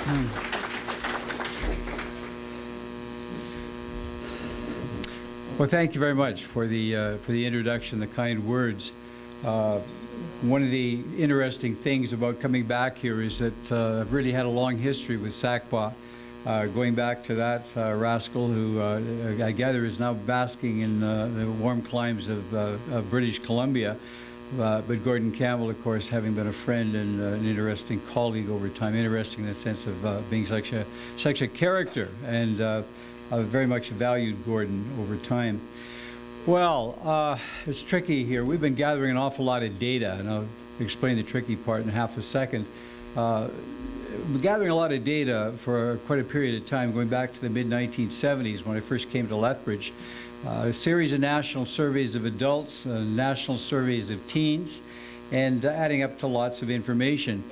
Well, thank you very much for the introduction, the kind words. One of the interesting things about coming back here is that I've really had a long history with Sakpa, going back to that rascal who I gather is now basking in the warm climes of British Columbia. But Gordon Campbell, of course, having been a friend and an interesting colleague over time, interesting in the sense of being such a character, and I've very much valued Gordon over time. Well, it's tricky here. We've been gathering an awful lot of data, and I'll explain the tricky part in half a second. We're gathering a lot of data for quite a period of time, going back to the mid-1970s when I first came to Lethbridge. A series of national surveys of adults, national surveys of teens, and adding up to lots of information.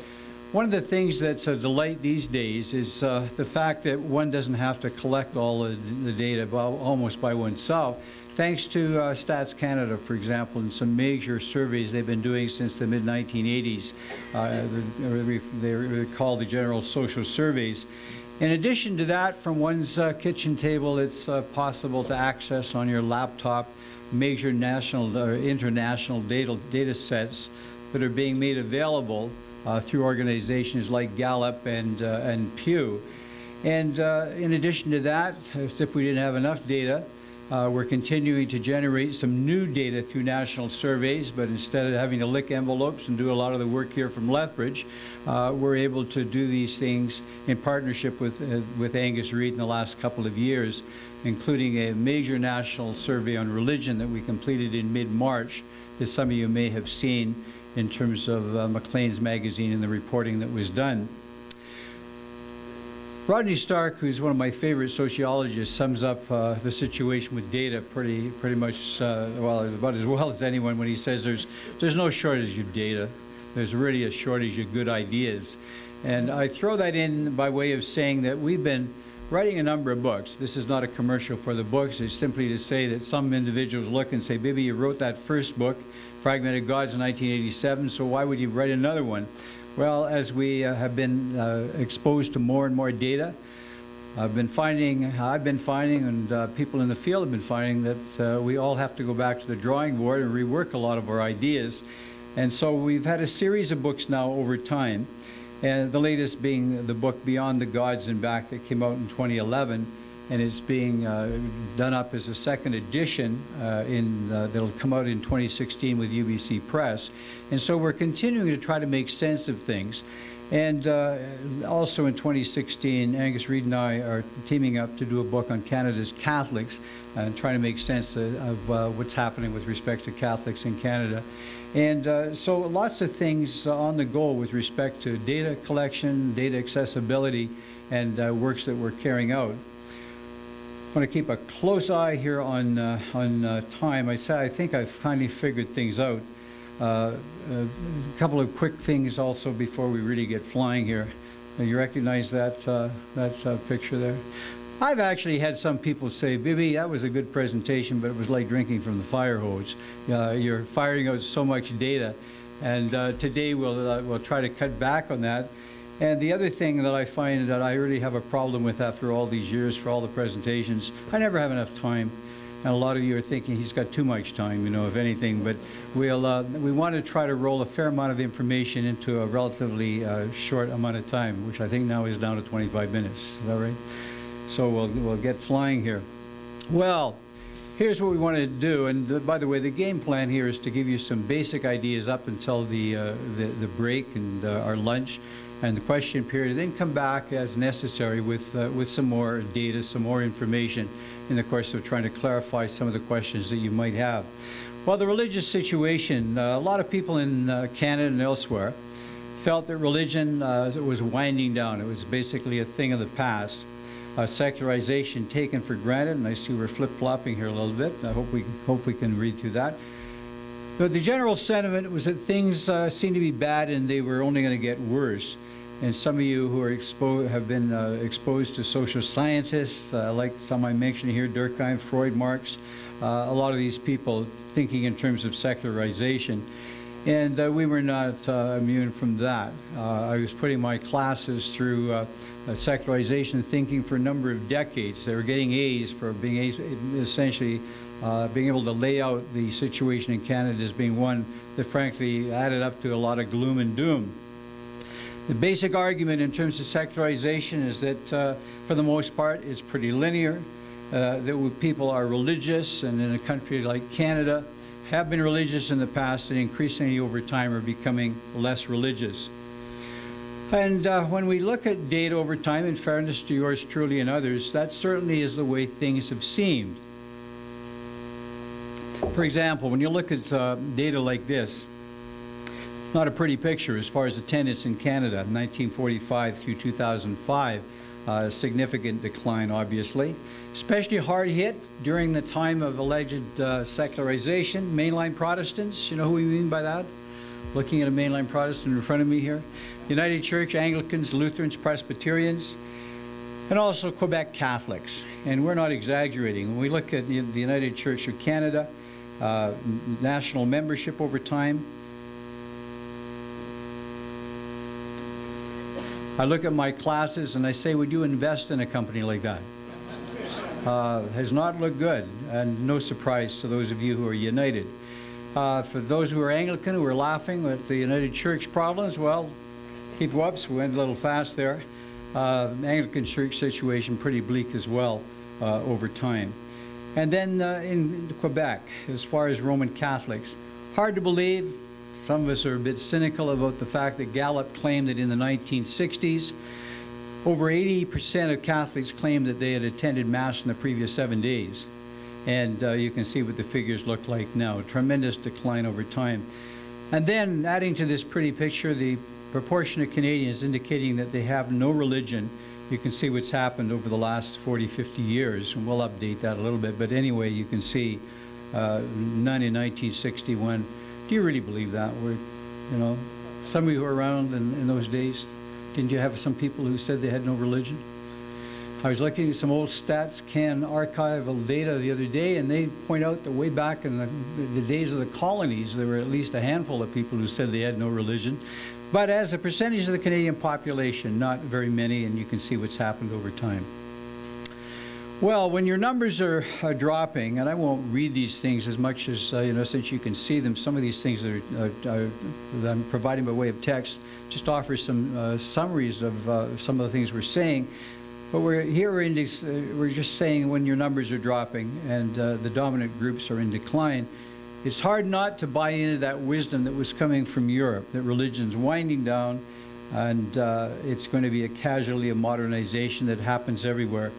One of the things that's a delight these days is the fact that one doesn't have to collect all of the data almost by oneself, thanks to Stats Canada, for example, and some major surveys they've been doing since the mid-1980s. They're called the General Social Surveys. In addition to that, from one's kitchen table, it's possible to access on your laptop major national or international data sets that are being made available through organizations like Gallup and Pew. And in addition to that, as if we didn't have enough data, we're continuing to generate some new data through national surveys, but instead of having to lick envelopes and do a lot of the work here from Lethbridge, we're able to do these things in partnership with Angus Reid in the last couple of years, including a major national survey on religion that we completed in mid-March that some of you may have seen in terms of Maclean's magazine and the reporting that was done. Rodney Stark, who's one of my favorite sociologists, sums up the situation with data pretty much, well, about as well as anyone when he says there's no shortage of data. There's really a shortage of good ideas. And I throw that in by way of saying that we've been writing a number of books. This is not a commercial for the books. It's simply to say that some individuals look and say, Bibby, you wrote that first book, Fragmented Gods, in 1987, so why would you write another one? Well, as we have been exposed to more and more data, I've been finding, and people in the field have been finding that we all have to go back to the drawing board and rework a lot of our ideas. And so we've had a series of books now over time, and the latest being the book Beyond the Gods and Back that came out in 2011, and it's being done up as a second edition that'll come out in 2016 with UBC Press. And so we're continuing to try to make sense of things. And also in 2016, Angus Reid and I are teaming up to do a book on Canada's Catholics and trying to make sense of what's happening with respect to Catholics in Canada. And so lots of things on the go with respect to data collection, data accessibility, and works that we're carrying out. I want to keep a close eye here on time. I think I've finally figured things out. A couple of quick things also before we really get flying here. You recognize that picture there? I've actually had some people say, Bibby, that was a good presentation, but it was like drinking from the fire hose. You're firing out so much data, and today we'll try to cut back on that. And the other thing that I find that I really have a problem with after all these years for all the presentations, I never have enough time. And a lot of you are thinking he's got too much time, you know, if anything. But we want to try to roll a fair amount of information into a relatively short amount of time, which I think now is down to 25 minutes. Is that right? So we'll get flying here. Well, here's what we want to do. And by the way, the game plan here is to give you some basic ideas up until the break and our lunch and the question period, then come back as necessary with some more data, some more information in the course of trying to clarify some of the questions that you might have. Well, the religious situation, a lot of people in Canada and elsewhere felt that religion was winding down. It was basically a thing of the past. Secularization taken for granted, and I see we're flip-flopping here a little bit. I hope we can read through that. But the general sentiment was that things seemed to be bad and they were only going to get worse. And some of you who are have been exposed to social scientists, like some I mentioned here, Durkheim, Freud, Marx, a lot of these people thinking in terms of secularization. And we were not immune from that. I was putting my classes through secularization thinking for a number of decades. They were getting A's for being essentially being able to lay out the situation in Canada as being one that frankly added up to a lot of gloom and doom. The basic argument in terms of secularization is that for the most part it's pretty linear, that people are religious, and in a country like Canada have been religious in the past and increasingly over time are becoming less religious. And when we look at data over time, in fairness to yours truly and others, that certainly is the way things have seemed. For example, when you look at data like this, not a pretty picture as far as attendance in Canada, 1945 through 2005, significant decline obviously. Especially hard hit during the time of alleged secularization. Mainline Protestants, you know who we mean by that? Looking at a mainline Protestant in front of me here. United Church, Anglicans, Lutherans, Presbyterians, and also Quebec Catholics. And we're not exaggerating. When we look at the United Church of Canada, national membership over time, I look at my classes and I say, would you invest in a company like that? Has not looked good, and no surprise to those of you who are United. For those who are Anglican, who are laughing at the United Church problems, well, keep whoops, we went a little fast there. Anglican Church situation pretty bleak as well over time. And then in Quebec, as far as Roman Catholics, hard to believe. Some of us are a bit cynical about the fact that Gallup claimed that in the 1960s, over 80% of Catholics claimed that they had attended Mass in the previous 7 days. And you can see what the figures look like now. Tremendous decline over time. And then adding to this pretty picture, the proportion of Canadians indicating that they have no religion. You can see what's happened over the last 40, 50 years. And we'll update that a little bit. But anyway, you can see none in 1961. Do you really believe that? You know, some of you who were around in those days, didn't you have some people who said they had no religion? I was looking at some old StatsCan archival data the other day, and they point out that way back in the days of the colonies, there were at least a handful of people who said they had no religion. But as a percentage of the Canadian population, not very many, and you can see what's happened over time. Well, when your numbers are dropping, and I won't read these things as much as, you know, since you can see them, some of these things that I'm providing by way of text just offer some summaries of some of the things we're saying. But we're just saying when your numbers are dropping and the dominant groups are in decline, it's hard not to buy into that wisdom that was coming from Europe, that religion's winding down and it's going to be a casualty of modernization that happens everywhere.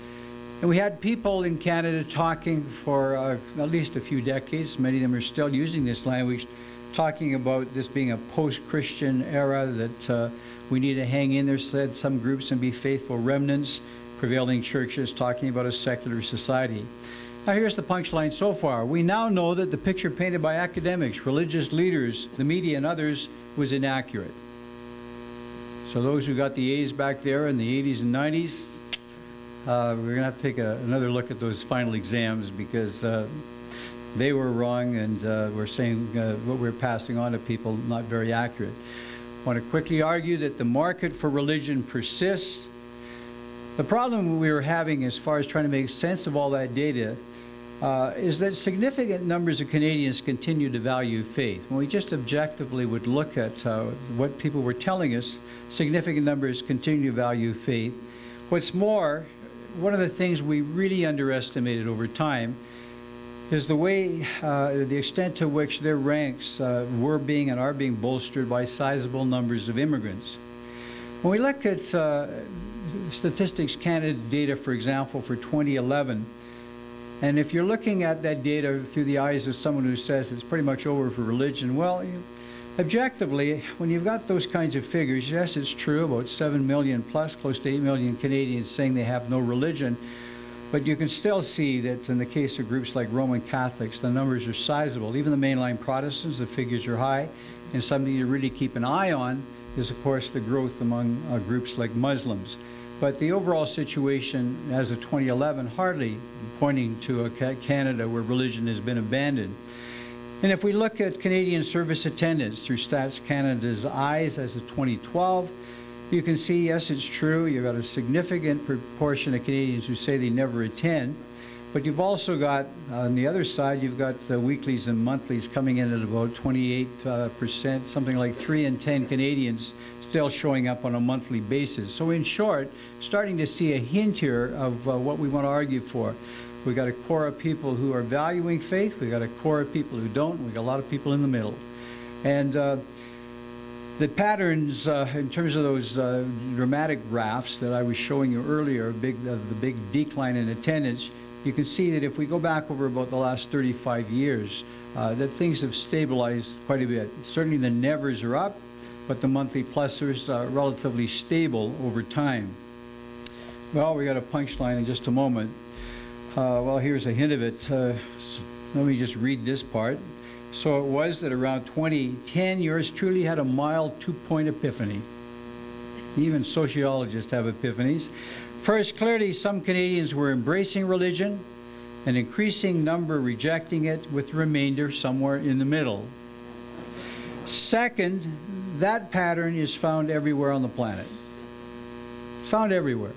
And we had people in Canada talking for at least a few decades, many of them are still using this language, talking about this being a post-Christian era, that we need to hang in there, said some groups, and be faithful remnants, prevailing churches talking about a secular society. Now here's the punchline so far. We now know that the picture painted by academics, religious leaders, the media, and others was inaccurate. So those who got the A's back there in the 80s and 90s, we're going to have to take another look at those final exams, because they were wrong, and we're saying what we're passing on to people not very accurate. I want to quickly argue that the market for religion persists. The problem we were having as far as trying to make sense of all that data is that significant numbers of Canadians continue to value faith. When we just objectively would look at what people were telling us, significant numbers continue to value faith. What's more, one of the things we really underestimated over time is the way, the extent to which their ranks were being and are being bolstered by sizable numbers of immigrants. When we look at Statistics Canada data, for example, for 2011, and if you're looking at that data through the eyes of someone who says it's pretty much over for religion, well, objectively, when you've got those kinds of figures, yes, it's true, about 7 million plus, close to 8 million Canadians saying they have no religion, but you can still see that in the case of groups like Roman Catholics, the numbers are sizable. Even the mainline Protestants, the figures are high, and something to really keep an eye on is, of course, the growth among groups like Muslims. But the overall situation as of 2011 hardly pointing to a Canada where religion has been abandoned. And if we look at Canadian service attendance through Stats Canada's eyes as of 2012, you can see, yes, it's true, you've got a significant proportion of Canadians who say they never attend, but you've also got, on the other side, you've got the weeklies and monthlies coming in at about 28%, something like 3 in 10 Canadians still showing up on a monthly basis. So in short, starting to see a hint here of what we want to argue for. We've got a core of people who are valuing faith, we've got a core of people who don't, we've got a lot of people in the middle. And the patterns in terms of those dramatic graphs that I was showing you earlier, the big decline in attendance, you can see that if we go back over about the last 35 years, that things have stabilized quite a bit. Certainly the nevers are up, but the monthly pluses are relatively stable over time. Well, we got a punchline in just a moment. Well, here's a hint of it. Let me just read this part. So it was that around 2010, yours truly had a mild 2-point epiphany. Even sociologists have epiphanies. First, clearly some Canadians were embracing religion, an increasing number rejecting it, with the remainder somewhere in the middle. Second, that pattern is found everywhere on the planet. It's found everywhere.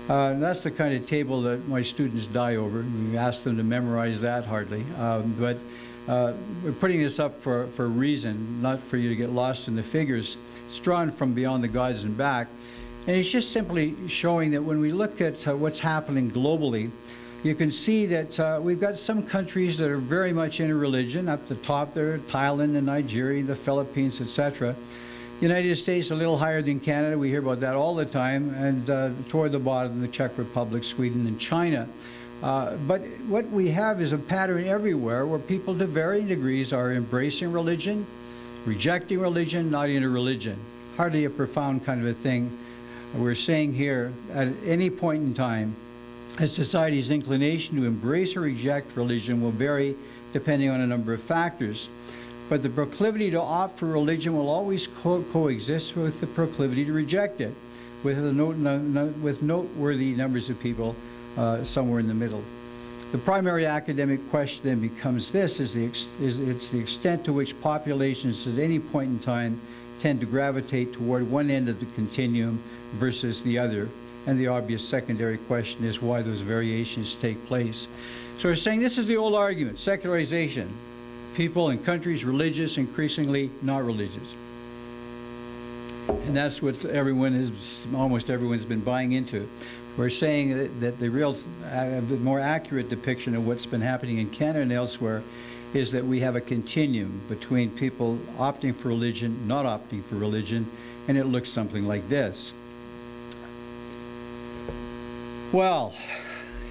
That's the kind of table that my students die over. We ask them to memorize that hardly. But we're putting this up for a reason, not for you to get lost in the figures. It's drawn from beyond the gods and back. And it's just simply showing that when we look at what's happening globally, you can see that we've got some countries that are very much into religion. Up the top there, Thailand and Nigeria, the Philippines, etc. United States a little higher than Canada. We hear about that all the time. And toward the bottom, the Czech Republic, Sweden, and China. But what we have is a pattern everywhere where people to varying degrees are embracing religion, rejecting religion, not into religion. Hardly a profound kind of a thing. We're saying here, at any point in time, a society's inclination to embrace or reject religion will vary depending on a number of factors. But the proclivity to opt for religion will always coexist with the proclivity to reject it, with noteworthy numbers of people somewhere in the middle. The primary academic question then becomes this, it's the extent to which populations at any point in time tend to gravitate toward one end of the continuum versus the other. And the obvious secondary question is why those variations take place. So we're saying this is the old argument, secularization. People and countries religious, increasingly not religious. And that's what almost everyone's been buying into. We're saying that the more accurate depiction of what's been happening in Canada and elsewhere is that we have a continuum between people opting for religion, not opting for religion, and it looks something like this. Well,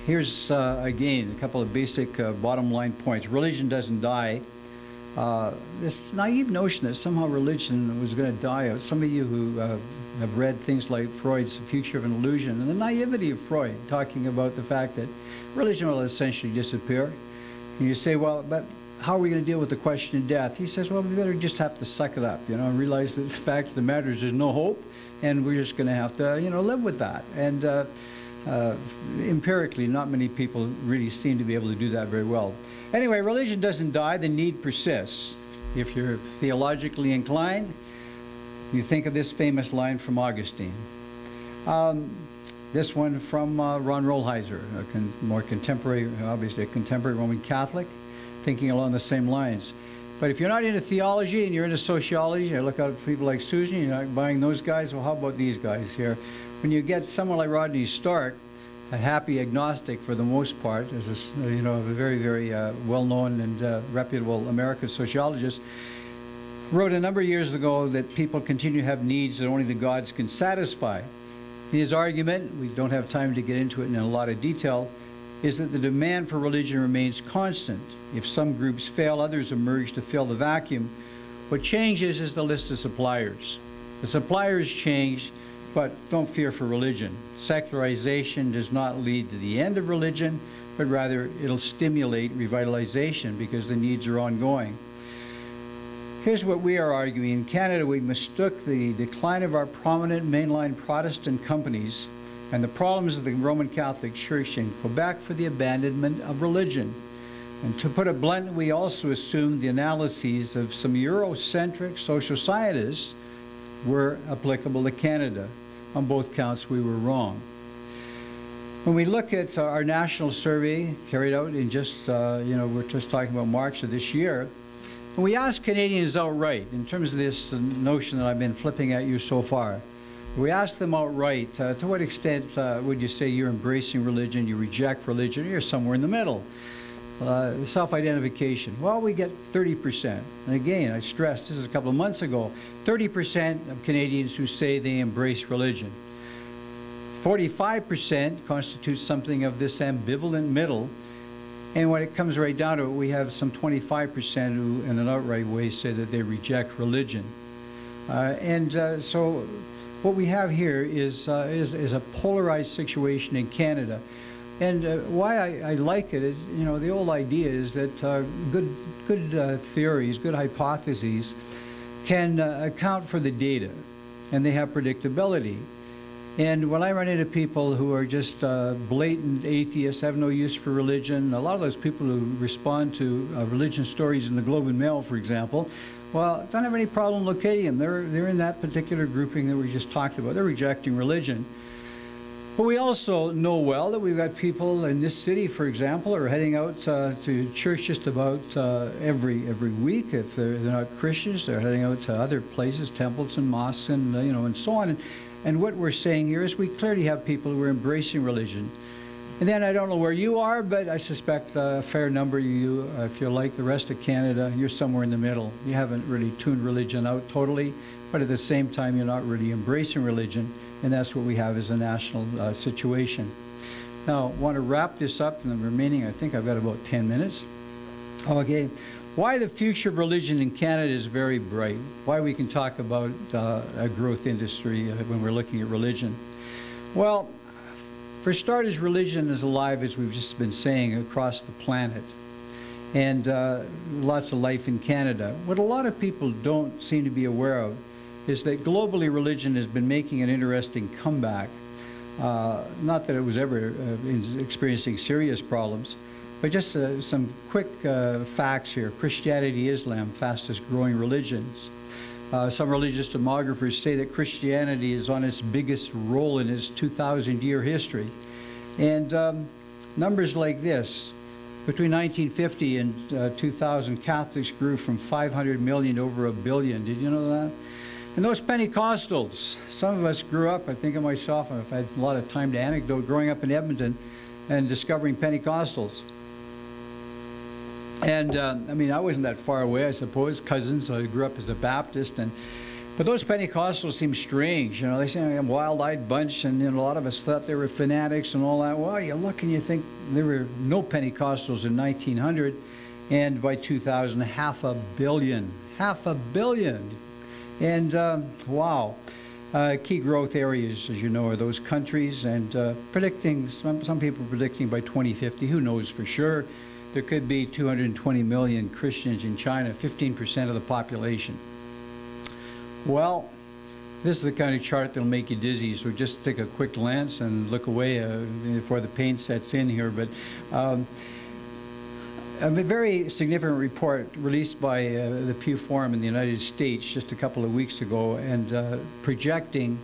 here's again a couple of basic bottom line points. Religion doesn't die. This naive notion that somehow religion was going to die. Some of you who have read things like Freud's The Future of an Illusion and the naivety of Freud, talking about the fact that religion will essentially disappear. And you say, well, but how are we going to deal with the question of death? He says, well, we better just have to suck it up, and realize that the fact of the matter is there's no hope, and we're just going to have to, live with that. And empirically, not many people really seem to be able to do that very well. Anyway, religion doesn't die, the need persists. If you're theologically inclined, you think of this famous line from Augustine. This one from Ron Rolheiser, a more contemporary, obviously a contemporary Roman Catholic, thinking along the same lines. But if you're not into theology and you're into sociology, you look at people like Susan, you're not buying those guys, well, how about these guys here? When you get someone like Rodney Stark, a happy agnostic for the most part, as a very, very well-known and reputable American sociologist, wrote a number of years ago that people continue to have needs that only the gods can satisfy. His argument, we don't have time to get into it in a lot of detail, is that the demand for religion remains constant. If some groups fail, others emerge to fill the vacuum. What changes is the list of suppliers. The suppliers change, but don't fear for religion. Secularization does not lead to the end of religion, but rather it'll stimulate revitalization because the needs are ongoing. Here's what we are arguing. In Canada, we mistook the decline of our prominent mainline Protestant companies and the problems of the Roman Catholic Church in Quebec for the abandonment of religion. And to put it bluntly, we also assumed the analyses of some Eurocentric social scientists were applicable to Canada. On both counts, we were wrong. When we look at our national survey carried out in just, we're just talking about March of this year, and we asked Canadians outright, in terms of this notion that I've been flipping at you so far, we asked them outright, to what extent would you say you're embracing religion, you reject religion, or you're somewhere in the middle? Self-identification. Well, we get 30%. And again, I stress, this is a couple of months ago, 30% of Canadians who say they embrace religion. 45% constitutes something of this ambivalent middle. And when it comes right down to it, we have some 25% who, in an outright way, say that they reject religion. So what we have here is a polarized situation in Canada. And why I like it is, the old idea is that good theories, good hypotheses can account for the data, and they have predictability. And when I run into people who are just blatant atheists, have no use for religion, a lot of those people who respond to religion stories in the Globe and Mail, for example, well, don't have any problem locating them. They're in that particular grouping that we just talked about. They're rejecting religion. But we also know well that we've got people in this city, for example, who are heading out to church just about every week. If they're not Christians, they're heading out to other places, temples and mosques, and and so on. And what we're saying here is we clearly have people who are embracing religion. And then I don't know where you are, but I suspect a fair number of you, if you're like the rest of Canada, you're somewhere in the middle. You haven't really tuned religion out totally, but at the same time, you're not really embracing religion. And that's what we have as a national situation. Now, I want to wrap this up in the remaining, I think I've got about 10 minutes. Okay. Why the future of religion in Canada is very bright. Why we can talk about a growth industry when we're looking at religion. Well, for starters, religion is alive, as we've just been saying, across the planet. And lots of life in Canada. What a lot of people don't seem to be aware of is that globally religion has been making an interesting comeback. Not that it was ever experiencing serious problems, but just some quick facts here. Christianity, Islam, fastest growing religions. Some religious demographers say that Christianity is on its biggest roll in its 2,000-year history. And numbers like this, between 1950 and 2000, Catholics grew from 500 million to over 1 billion. Did you know that? And those Pentecostals, some of us grew up, I think of myself, I've had a lot of time to anecdote, growing up in Edmonton and discovering Pentecostals. And I mean, I wasn't that far away, I suppose, cousins, so I grew up as a Baptist. But those Pentecostals seem strange, they seem like a wild-eyed bunch, and a lot of us thought they were fanatics and all that. Well, you look and you think there were no Pentecostals in 1900, and by 2000, 500 million. 500 million. And wow. Key growth areas, as you know, are those countries, and predicting, some people are predicting by 2050, who knows for sure, there could be 220 million Christians in China, 15% of the population. Well, this is the kind of chart that'll make you dizzy, so just take a quick glance and look away before the pain sets in here. But a very significant report released by the Pew Forum in the United States just a couple of weeks ago, and projecting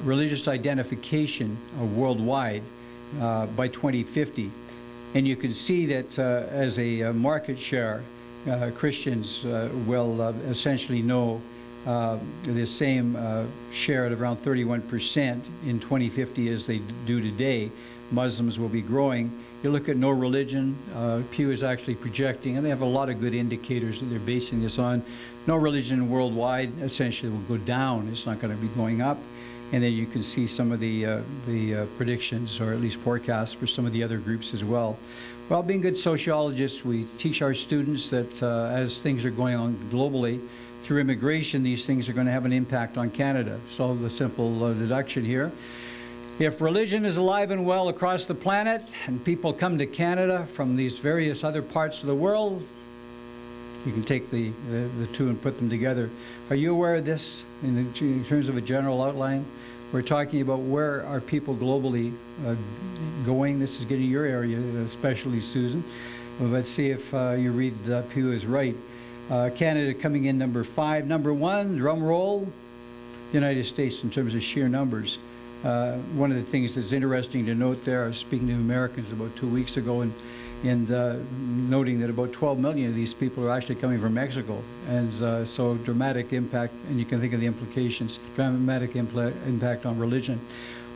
religious identification worldwide by 2050. And you can see that as a market share, Christians will essentially know the same share at around 31% in 2050 as they do today. Muslims will be growing. You look at no religion, Pew is actually projecting, and they have a lot of good indicators that they're basing this on. No religion worldwide essentially will go down. It's not going to be going up. And then you can see some of the predictions, or at least forecasts, for some of the other groups as well. Well, being good sociologists, we teach our students that as things are going on globally, through immigration, these things are going to have an impact on Canada. So the simple deduction here. If religion is alive and well across the planet, and people come to Canada from these various other parts of the world, you can take the two and put them together. Are you aware of this in terms of a general outline? We're talking about where are people globally going. This is getting your area, especially Susan. Well, let's see if you read Pew is right. Canada coming in number 5. Number 1, drum roll, United States in terms of sheer numbers. One of the things that's interesting to note there, I was speaking to Americans about 2 weeks ago and noting that about 12 million of these people are actually coming from Mexico. And so dramatic impact, and you can think of the implications, dramatic impact on religion.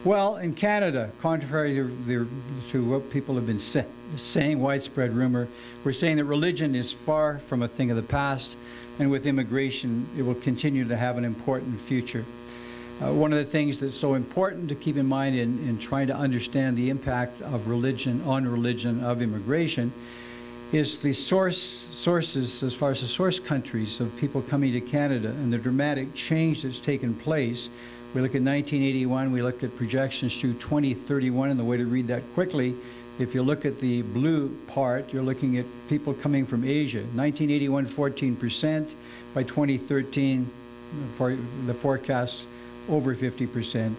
Well, in Canada, contrary to what people have been saying, widespread rumor, we're saying that religion is far from a thing of the past, and with immigration, it will continue to have an important future. One of the things that's so important to keep in mind in trying to understand the impact of religion on religion of immigration is the sources, as far as the source countries of people coming to Canada and the dramatic change that's taken place. We look at 1981, we look at projections through 2031, and the way to read that quickly, if you look at the blue part, you're looking at people coming from Asia. 1981, 14%. By 2013, for the forecasts, over 50%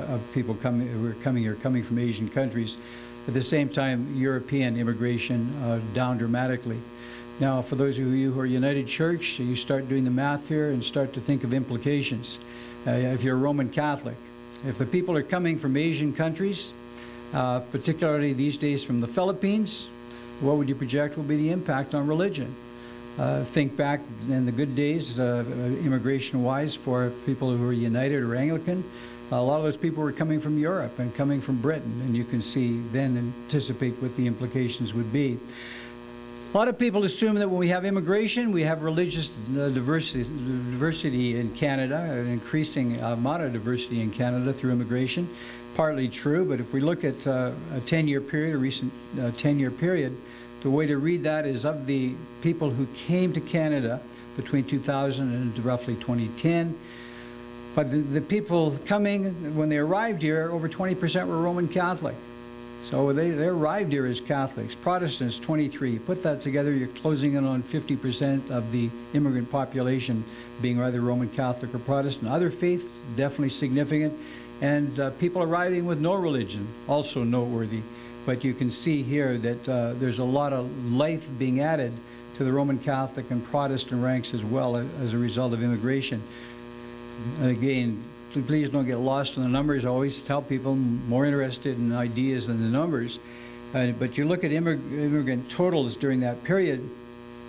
of people who are coming from Asian countries. At the same time, European immigration down dramatically. Now, for those of you who are United Church, you start doing the math here and start to think of implications. If you're a Roman Catholic, if the people are coming from Asian countries, particularly these days from the Philippines, what would you project will be the impact on religion? Think back in the good days, immigration-wise, for people who are United or Anglican. A lot of those people were coming from Europe and coming from Britain, and you can see then anticipate what the implications would be. A lot of people assume that when we have immigration, we have religious diversity in Canada, an increasing amount of diversity in Canada through immigration. Partly true, but if we look at a 10-year period, a recent 10-year period, the way to read that is of the people who came to Canada between 2000 and roughly 2010, but the people coming, when they arrived here, over 20% were Roman Catholic. So they arrived here as Catholics. Protestants, 23. Put that together, you're closing in on 50% of the immigrant population being either Roman Catholic or Protestant. Other faiths, definitely significant. And people arriving with no religion, also noteworthy. But you can see here that there's a lot of life being added to the Roman Catholic and Protestant ranks as well as a result of immigration. And again, please don't get lost in the numbers. I always tell people I'm more interested in ideas than the numbers. But you look at immigrant totals during that period,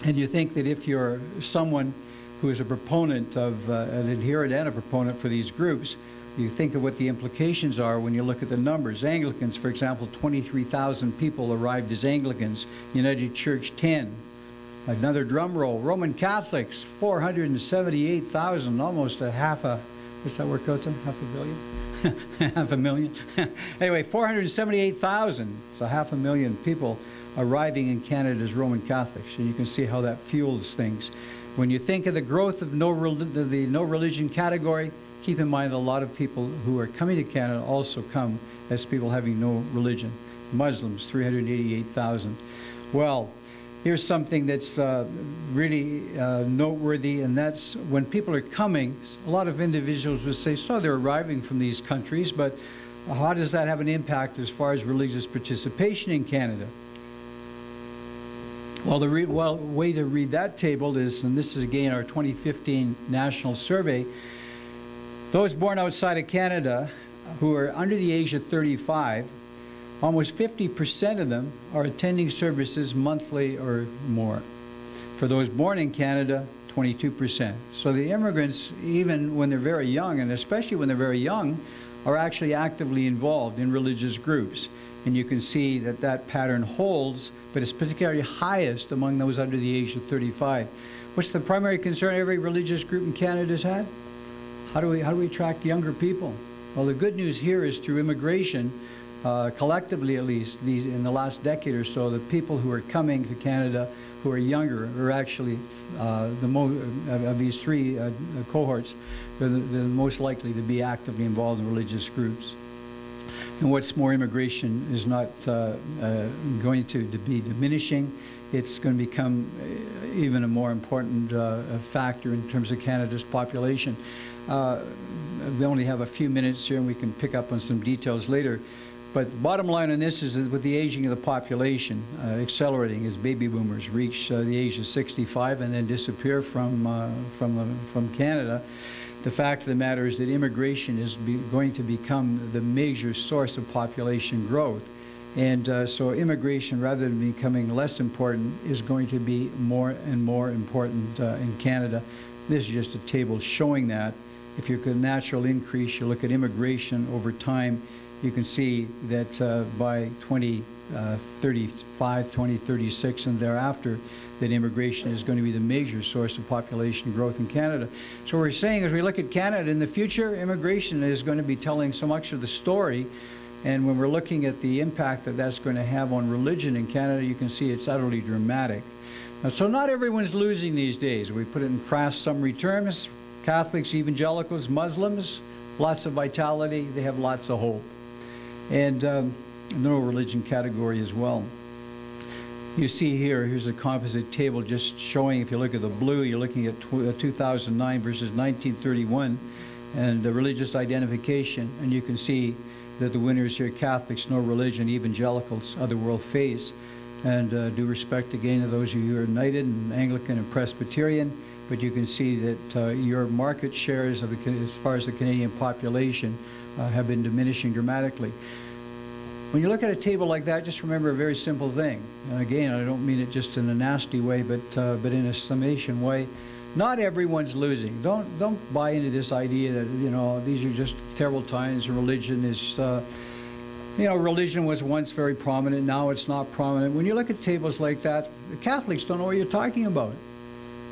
and you think that if you're someone who is a proponent of, an adherent and a proponent for these groups, you think of what the implications are when you look at the numbers. Anglicans, for example, 23,000 people arrived as Anglicans. United Church, 10. Another drum roll. Roman Catholics, 478,000, almost a half a, what's that work out to? Half a billion? Half a million? Anyway, 478,000, so 500,000 people arriving in Canada as Roman Catholics. And you can see how that fuels things. When you think of the growth of the no religion category, keep in mind that a lot of people who are coming to Canada also come as people having no religion. Muslims, 388,000. Well, here's something that's really noteworthy, and that's when people are coming, a lot of individuals would say, so they're arriving from these countries, but how does that have an impact as far as religious participation in Canada? Well, the way to read that table is, and this is again our 2015 national survey, those born outside of Canada who are under the age of 35, almost 50% of them are attending services monthly or more. For those born in Canada, 22%. So the immigrants, even when they're very young, and especially when they're very young, are actually actively involved in religious groups. And you can see that that pattern holds, but it's particularly highest among those under the age of 35. What's the primary concern every religious group in Canada has had? How do we attract younger people? Well, the good news here is through immigration, collectively at least, in the last decade or so, the people who are coming to Canada who are younger are actually of these three cohorts, they're the most likely to be actively involved in religious groups. And what's more, immigration is not going to be diminishing. It's going to become even a more important factor in terms of Canada's population. We only have a few minutes here, and we can pick up on some details later. But the bottom line on this is that with the aging of the population accelerating as baby boomers reach the age of 65 and then disappear from Canada, the fact of the matter is that immigration is going to become the major source of population growth. And so immigration, rather than becoming less important, is going to be more and more important in Canada. This is just a table showing that. If you look at natural increase, you look at immigration over time, you can see that by 2035, 2036 and thereafter, that immigration is going to be the major source of population growth in Canada. So we're saying as we look at Canada in the future, immigration is going to be telling so much of the story. And when we're looking at the impact that that's going to have on religion in Canada, you can see it's utterly dramatic. Now, so not everyone's losing these days. We put it in crass summary terms. Catholics, evangelicals, Muslims, lots of vitality. They have lots of hope. And no religion category as well. You see here's a composite table just showing, if you look at the blue, you're looking at 2009 versus 1931, and religious identification, and you can see that the winners here, Catholics, no religion, evangelicals, other world faith, and due respect again to those of you who are United and Anglican and Presbyterian, but you can see that your market shares of as far as the Canadian population have been diminishing dramatically. When you look at a table like that, just remember a very simple thing. And again, I don't mean it just in a nasty way, but in a summation way. Not everyone's losing. Don't buy into this idea that, you know, these are just terrible times. Religion is, you know, religion was once very prominent. Now it's not prominent. When you look at tables like that, the Catholics don't know what you're talking about.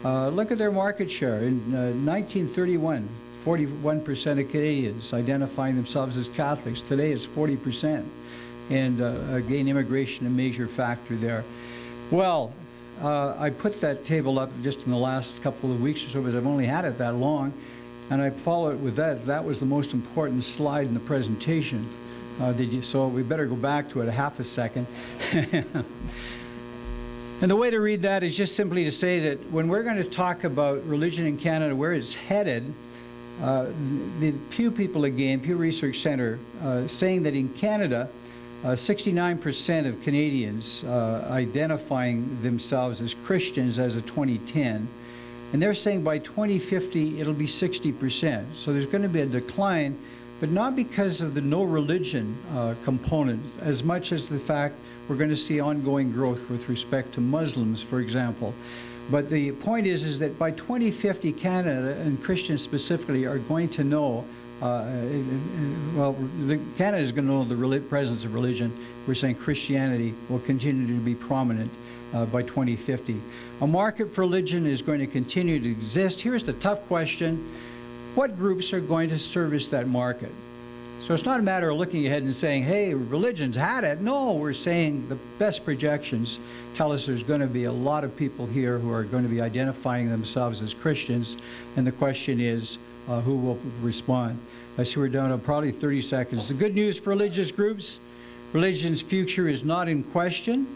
Look at their market share. In 1931, 41% of Canadians identifying themselves as Catholics. Today it's 40%. And again, immigration a major factor there. Well, I put that table up just in the last couple of weeks or so, because I've only had it that long, and I follow it with that. That was the most important slide in the presentation. So we better go back to it a half a second. And the way to read that is just simply to say that when we're going to talk about religion in Canada, where it's headed, the Pew people again, Pew Research Center, saying that in Canada, 69% of Canadians identifying themselves as Christians as of 2010, and they're saying by 2050 it'll be 60%. So there's going to be a decline, but not because of the no religion component, as much as the fact we're going to see ongoing growth with respect to Muslims, for example. But the point is that by 2050, Canada, and Christians specifically, are going to know, well, Canada is going to know the presence of religion. We're saying Christianity will continue to be prominent by 2050. A market for religion is going to continue to exist. Here's the tough question. What groups are going to service that market? So it's not a matter of looking ahead and saying, hey, religion's had it. No, we're saying the best projections tell us there's going to be a lot of people here who are going to be identifying themselves as Christians, and the question is, who will respond? I see we're down to probably 30 seconds. The good news for religious groups, religion's future is not in question.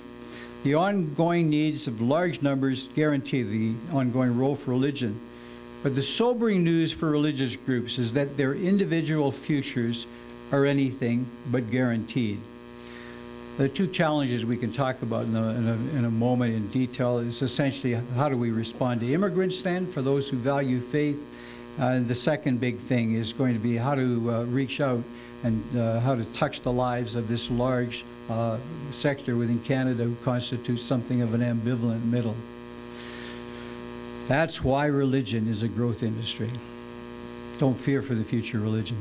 The ongoing needs of large numbers guarantee the ongoing role for religion. But the sobering news for religious groups is that their individual futures are anything but guaranteed. The two challenges we can talk about in a moment in detail is essentially how do we respond to immigrants then, for those who value faith. The second big thing is going to be how to reach out and how to touch the lives of this large sector within Canada who constitutes something of an ambivalent middle. That's why religion is a growth industry. Don't fear for the future religion.